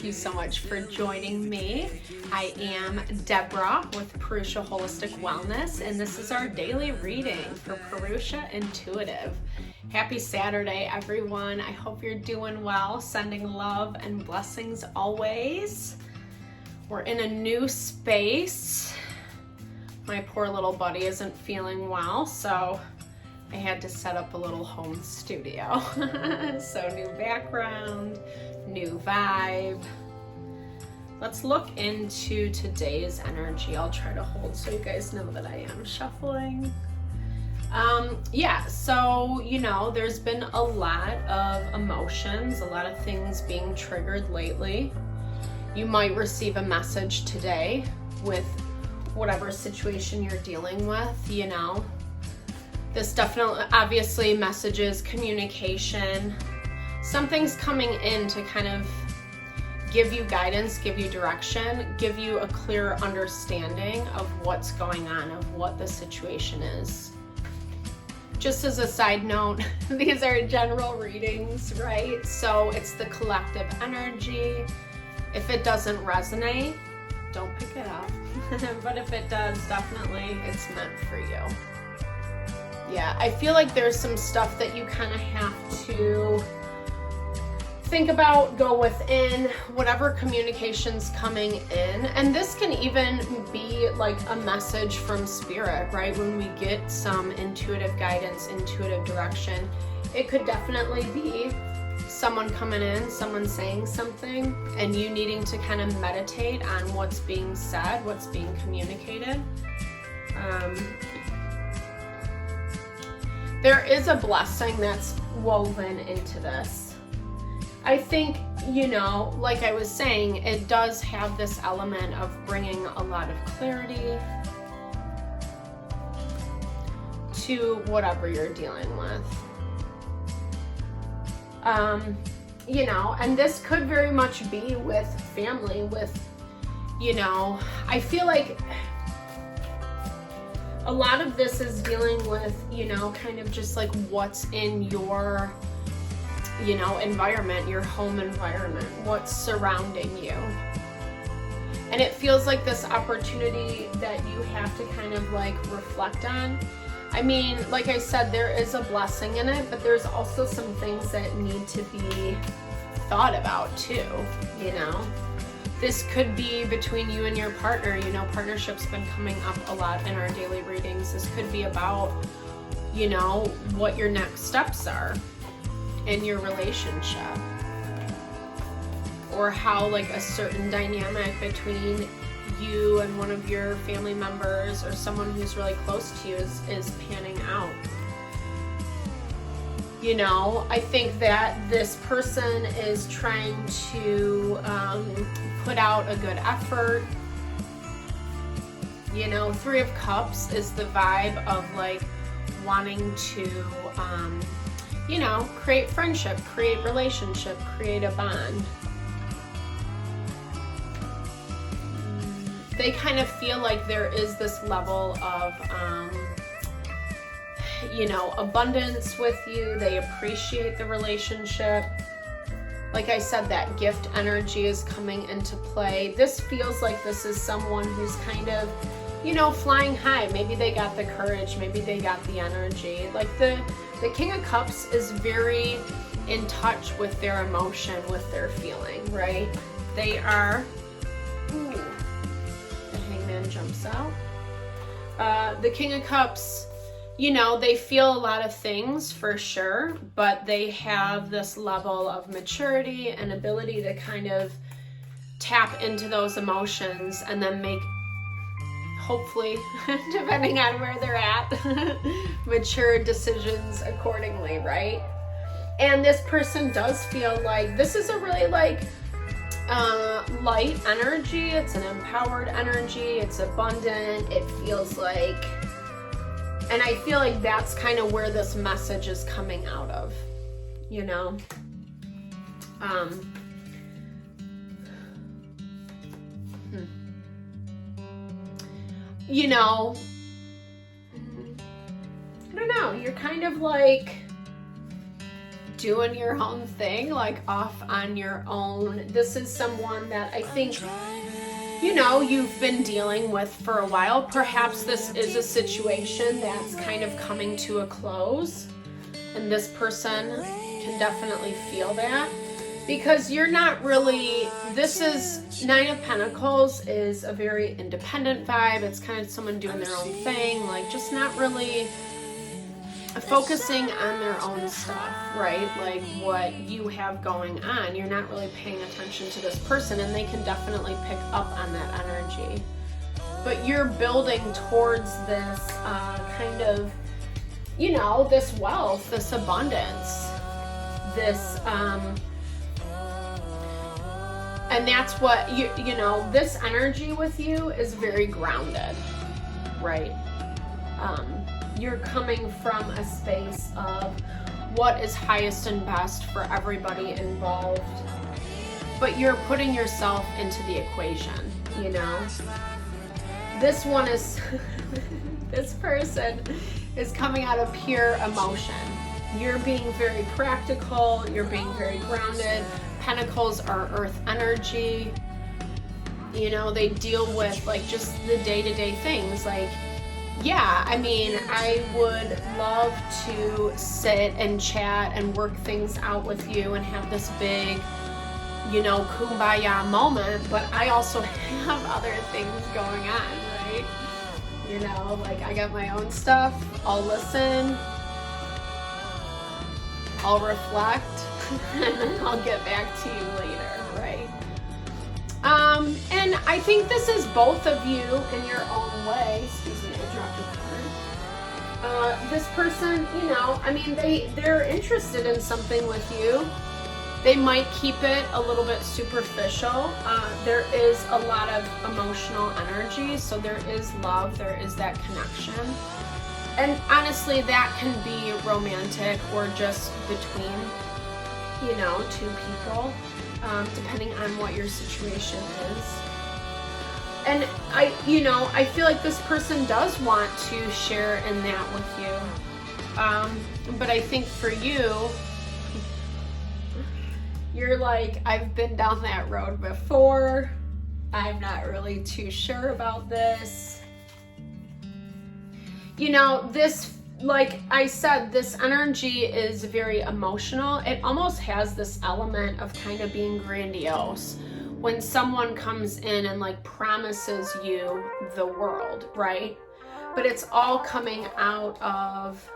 you so much for joining me. I am Deborah with Purusha Holistic Wellness, and this is our daily reading for Purusha Intuitive. Happy Saturday, everyone. I hope you're doing well. Sending love and blessings always. We're in a new space. My poor little buddy isn't feeling well, so I had to set up a little home studio. So new background, new vibe. Let's look into today's energy. I'll try to hold so you guys know that I am shuffling. So, there's been a lot of emotions, a lot of things being triggered lately. You might receive a message today with whatever situation you're dealing with, This definitely, obviously, messages, communication. Something's coming in to kind of give you guidance, give you direction, give you a clear understanding of what's going on, of what the situation is. Just as a side note, these are general readings, right? So it's the collective energy. If it doesn't resonate, don't pick it up. But if it does, definitely it's meant for you. Yeah, I feel like there's some stuff that you kind of have to think about, go within, whatever communication's coming in. And this can even be like a message from spirit, right? When we get some intuitive guidance, intuitive direction, it could definitely be someone coming in, someone saying something, and you needing to kind of meditate on what's being said, what's being communicated. There is a blessing that's woven into this. I think, like I was saying, it does have this element of bringing a lot of clarity to whatever you're dealing with. And this could very much be with family, with, I feel like a lot of this is dealing with, kind of just like what's in your, environment, your home environment, what's surrounding you. And it feels like this opportunity that you have to kind of like reflect on. I mean, like I said, there is a blessing in it, but there's also some things that need to be thought about too, This could be between you and your partner. Partnership's been coming up a lot in our daily readings. This could be about, what your next steps are in your relationship, or how like a certain dynamic between you and one of your family members or someone who's really close to you is panning out. I think that this person is trying to put out a good effort. Three of Cups is the vibe of like wanting to create friendship, create relationship, create a bond. They kind of feel like there is this level of, abundance with you. They appreciate the relationship. Like I said, that gift energy is coming into play. This feels like this is someone who's kind of, flying high. Maybe they got the courage. Maybe they got the energy. Like the King of Cups is very in touch with their emotion, with their feeling, right? They are, the Hangman jumps out. The King of Cups, they feel a lot of things for sure, but they have this level of maturity and ability to kind of tap into those emotions and then make, hopefully, depending on where they're at, mature decisions accordingly, right? And this person does feel like this is a really like light energy. It's an empowered energy. It's abundant. It feels like, and I feel like that's kind of where this message is coming out of, I don't know, you're kind of like, doing your own thing, like off on your own. This is someone that I think, you know, you've been dealing with for a while. Perhaps this is a situation that's kind of coming to a close, and this person can definitely feel that, because you're not really, this is, Nine of Pentacles is a very independent vibe. It's kind of someone doing their own thing, like just not really focusing on their own stuff, right? Like what you have going on. You're not really paying attention to this person, and they can definitely pick up on that energy. But you're building towards this kind of, you know, this wealth, this abundance, this, and that's what, you know, this energy with you is very grounded, right? You're coming from a space of what is highest and best for everybody involved, but you're putting yourself into the equation, you know? This one is, this person is coming out of pure emotion. You're being very practical, you're being very grounded. Pentacles are earth energy. You know, they deal with like just the day-to-day things, like, yeah, I mean, I would love to sit and chat and work things out with you and have this big, you know, kumbaya moment, but I also have other things going on, right? You know, like I got my own stuff. I'll listen, I'll reflect, and then I'll get back to you later, right? And I think this is both of you in your own way. Excuse me, I dropped a card. This person, you know, I mean, they're interested in something with you. They might keep it a little bit superficial. There is a lot of emotional energy, so there is love, there is that connection. And honestly, that can be romantic or just between, you know, two people, depending on what your situation is. And I feel like this person does want to share in that with you. But I think for you, you're like, I've been down that road before. I'm not really too sure about this. You know, this, like I said, this energy is very emotional. It almost has this element of kind of being grandiose when someone comes in and like promises you the world, right? But it's all coming out of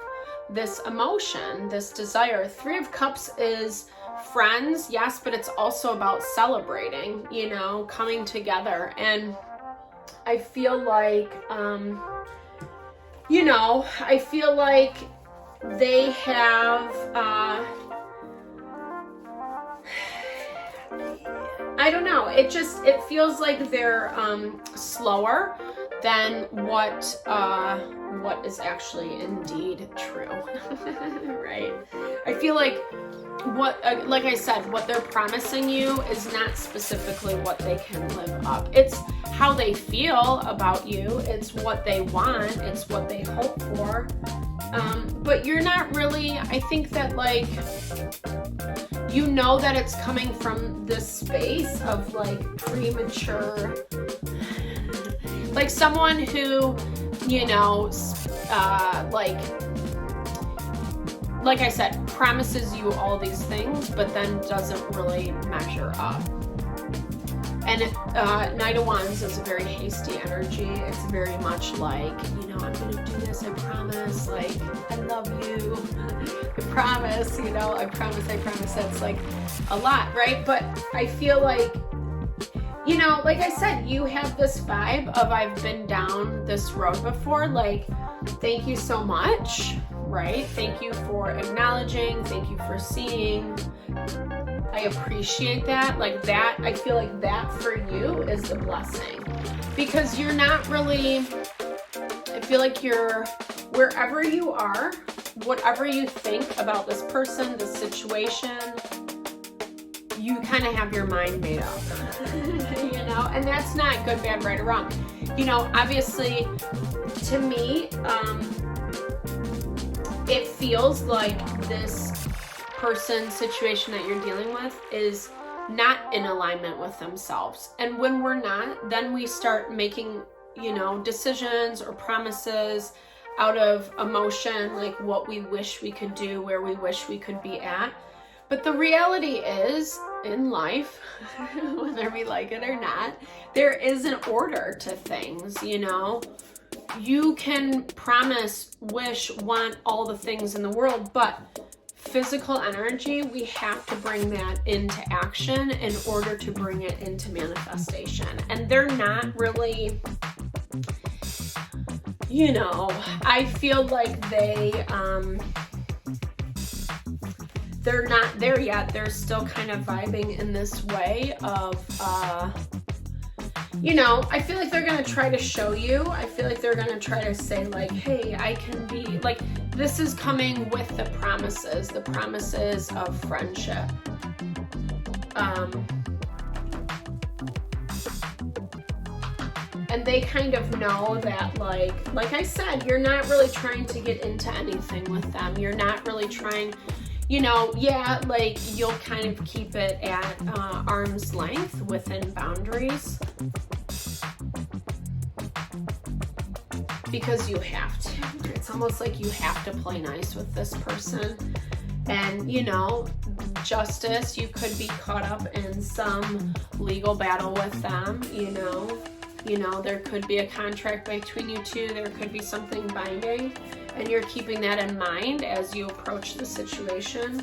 this emotion, this desire. Three of Cups is friends, yes, but it's also about celebrating, you know, coming together. And I feel like, you know, I feel like they have, I don't know, it feels like they're slower than what is actually indeed true, right? I feel like like I said, what they're promising you is not specifically what they can live up. It's how they feel about you. It's what they want. It's what they hope for. But you're not really, I think that like, you know that it's coming from this space of like premature, like someone who, you know, like I said, promises you all these things, but then doesn't really measure up. And Knight of Wands is a very hasty energy. It's very much like, you know, I'm gonna do this, I promise, like, I love you, I promise, you know, I promise. That's like a lot, right? But I feel like, you know, like I said, you have this vibe of I've been down this road before, like, thank you so much, right? Thank you for acknowledging, thank you for seeing. I appreciate that. Like that, I feel like that for you is the blessing, because you're not really, I feel like you're, wherever you are, whatever you think about this person, this situation, you kind of have your mind made up, you know, and that's not good, bad, right, or wrong. You know, obviously, to me, it feels like this person situation that you're dealing with is not in alignment with themselves. And when we're not, then we start making, you know, decisions or promises out of emotion, like what we wish we could do, where we wish we could be at. But the reality is, in life, whether we like it or not, there is an order to things, you know? You can promise, wish, want all the things in the world, but physical energy, we have to bring that into action in order to bring it into manifestation. And they're not really, you know, I feel like they're not there yet. They're still kind of vibing in this way of, you know, I feel like they're going to try to show you. I feel like they're going to try to say like, hey, I can be, like, this is coming with the promises of friendship. And they kind of know that, like I said, you're not really trying to get into anything with them. You're not really trying, you know, yeah, like you'll kind of keep it at arm's length within boundaries. Because you have to. It's almost like you have to play nice with this person. And, you know, justice, you could be caught up in some legal battle with them, you know. You know, there could be a contract between you two. There could be something binding. And you're keeping that in mind as you approach the situation.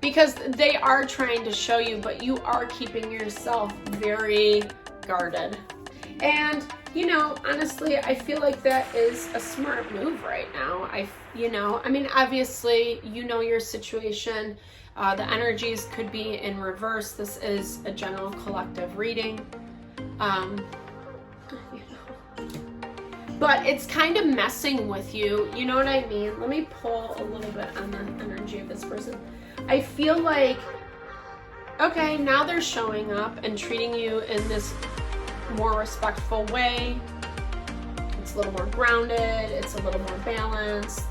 Because they are trying to show you, but you are keeping yourself very guarded. And, you know, honestly, I feel like that is a smart move right now. You know, I mean, obviously, you know your situation. The energies could be in reverse. This is a general collective reading. You know. But it's kind of messing with you. You know what I mean? Let me pull a little bit on the energy of this person. I feel like, okay, now they're showing up and treating you in this more respectful way. It's a little more grounded. It's a little more balanced.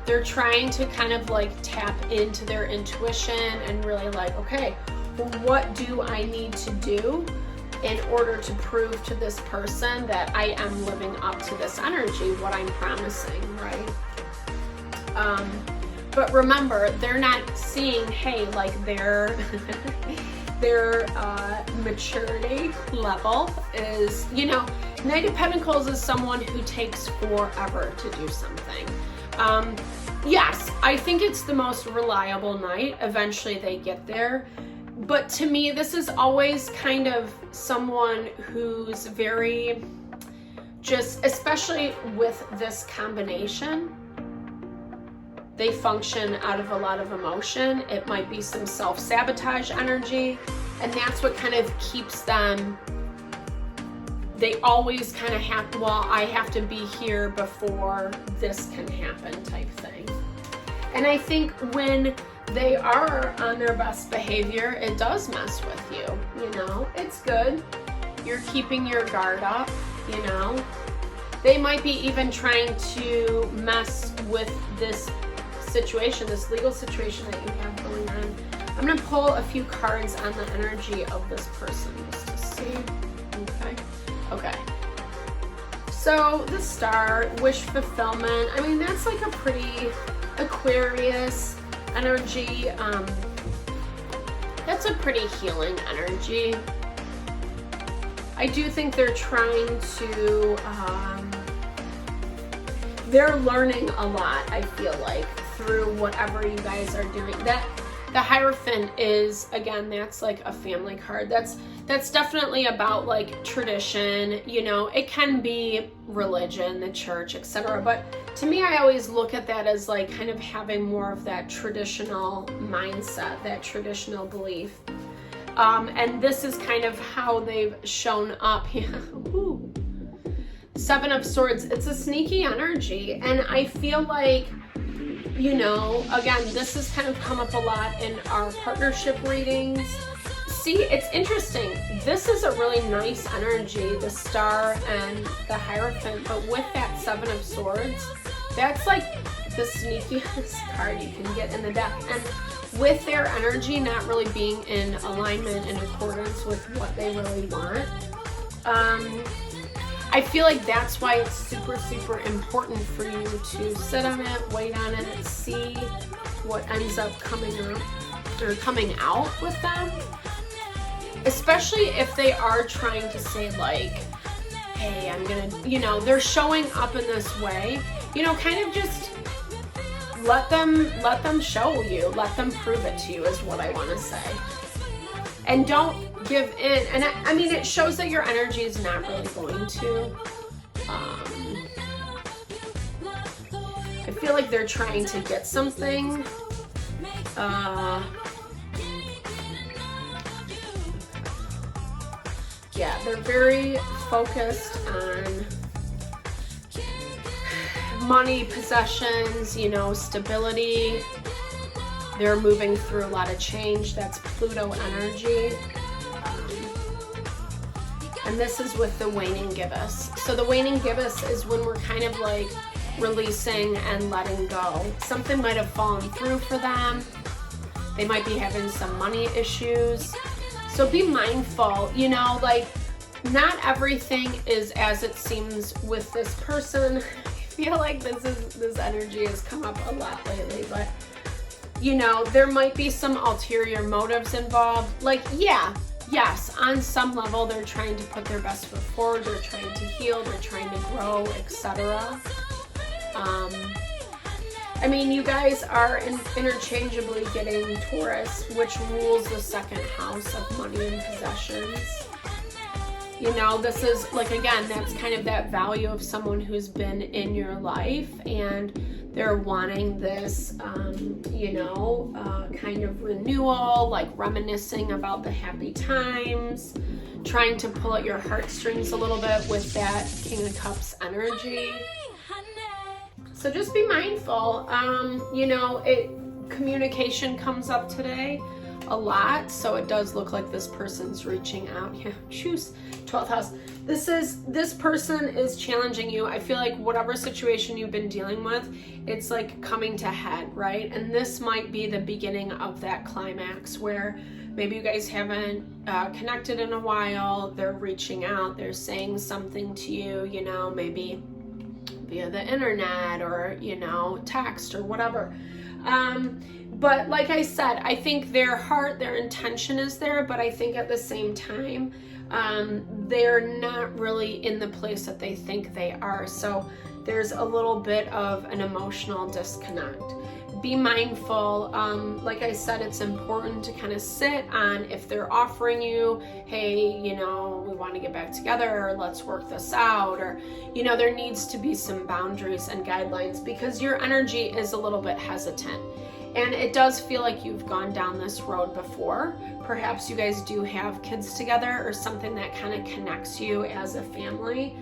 They're trying to kind of like tap into their intuition and really like, okay, well, what do I need to do in order to prove to this person that I am living up to this energy, what I'm promising, right? But remember, they're not seeing, hey, like their maturity level is, you know, Knight of Pentacles is someone who takes forever to do something. Yes, I think it's the most reliable knight. Eventually they get there. But to me, this is always kind of someone who's very just, especially with this combination, they function out of a lot of emotion. It might be some self-sabotage energy, and that's what kind of keeps them. They always kind of have, well, I have to be here before this can happen type thing. And I think when they are on their best behavior, it does mess with you, you know? It's good. You're keeping your guard up, you know? They might be even trying to mess with this situation, this legal situation that you have going on. I'm going to pull a few cards on the energy of this person just to see. Okay. So the Star, wish fulfillment. I mean, that's like a pretty Aquarius energy. That's a pretty healing energy. I do think they're trying to, they're learning a lot, I feel like, through whatever you guys are doing. That the Hierophant is, again, that's like a family card. That's definitely about like tradition, you know. It can be religion, the church, etc. But to me, I always look at that as like kind of having more of that traditional mindset, that traditional belief. And this is kind of how they've shown up. Yeah. Ooh. Seven of Swords. It's a sneaky energy, and I feel like, you know, again, this has kind of come up a lot in our partnership readings. See, it's interesting. This is a really nice energy, the Star and the Hierophant, but with that Seven of Swords, that's like the sneakiest card you can get in the deck. And with their energy not really being in alignment, in accordance with what they really want, I feel like that's why it's super, super important for you to sit on it, wait on it, and see what ends up coming out with them. Especially if they are trying to say like, hey, I'm gonna, you know, they're showing up in this way, you know, kind of just let them show you, let them prove it to you is what I want to say. And don't give in. And I mean, it shows that your energy is not really going to. I feel like they're trying to get something. Yeah, they're very focused on money, possessions, you know, stability. They're moving through a lot of change. That's Pluto energy. And this is with the waning gibbous. So the waning gibbous is when we're kind of like releasing and letting go. Something might have fallen through for them. They might be having some money issues. So be mindful, you know, like not everything is as it seems with this person. I feel like this energy has come up a lot lately, but you know, there might be some ulterior motives involved. Like, yeah, yes, on some level, they're trying to put their best foot forward, they're trying to heal, they're trying to grow, etc. I mean, you guys are interchangeably getting Taurus, which rules the second house of money and possessions. You know, this is like, again, that's kind of that value of someone who's been in your life and they're wanting this, you know, kind of renewal, like reminiscing about the happy times, trying to pull at your heartstrings a little bit with that King of Cups energy. So just be mindful. You know, communication comes up today a lot, so it does look like this person's reaching out. Yeah, choose 12th house. This person is challenging you. I feel like whatever situation you've been dealing with, it's like coming to head, right? And this might be the beginning of that climax where maybe you guys haven't connected in a while. They're reaching out, they're saying something to you, you know, maybe via the internet or, you know, text or whatever. But like I said, I think their heart, their intention is there, but I think at the same time, they're not really in the place that they think they are. So there's a little bit of an emotional disconnect. Be mindful. Like I said, it's important to kind of sit on if they're offering you, hey, you know, we want to get back together, or let's work this out, or, you know, there needs to be some boundaries and guidelines because your energy is a little bit hesitant. And it does feel like you've gone down this road before. Perhaps you guys do have kids together or something that kind of connects you as a family,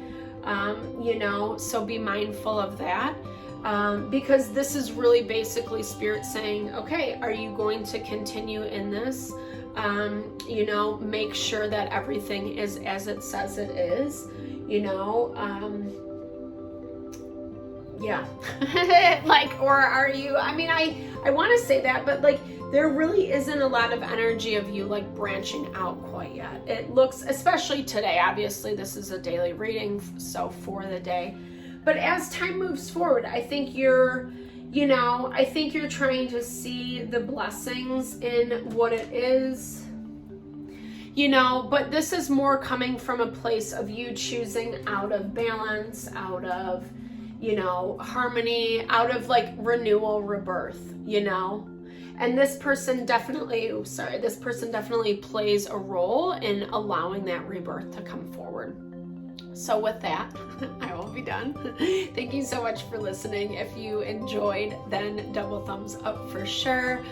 you know, so be mindful of that. Because this is really basically Spirit saying, okay, are you going to continue in this? You know, make sure that everything is as it says it is, you know, yeah. Like, or are you, I mean, I want to say that, but like, there really isn't a lot of energy of you like branching out quite yet. It looks, especially today, obviously this is a daily reading, so for the day. But as time moves forward, I think you're, you know, I think you're trying to see the blessings in what it is, you know, but this is more coming from a place of you choosing out of balance, out of, you know, harmony, out of like renewal, rebirth, you know. And this person definitely, this person definitely plays a role in allowing that rebirth to come forward. So with that, I will be done. Thank you so much for listening. If you enjoyed, then double thumbs up for sure.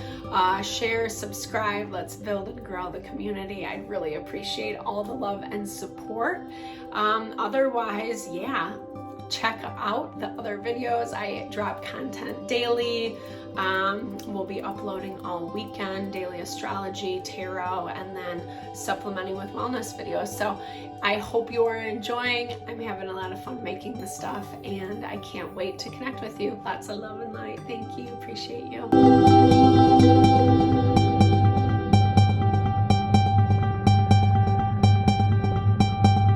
Share, subscribe. Let's build and grow the community. I'd really appreciate all the love and support. Otherwise, yeah, check out the other videos. I drop content daily. We'll be uploading all weekend, daily astrology, tarot, and then supplementing with wellness videos. So I hope you are enjoying. I'm having a lot of fun making this stuff, and I can't wait to connect with you. Lots of love and light. Thank you. Appreciate you.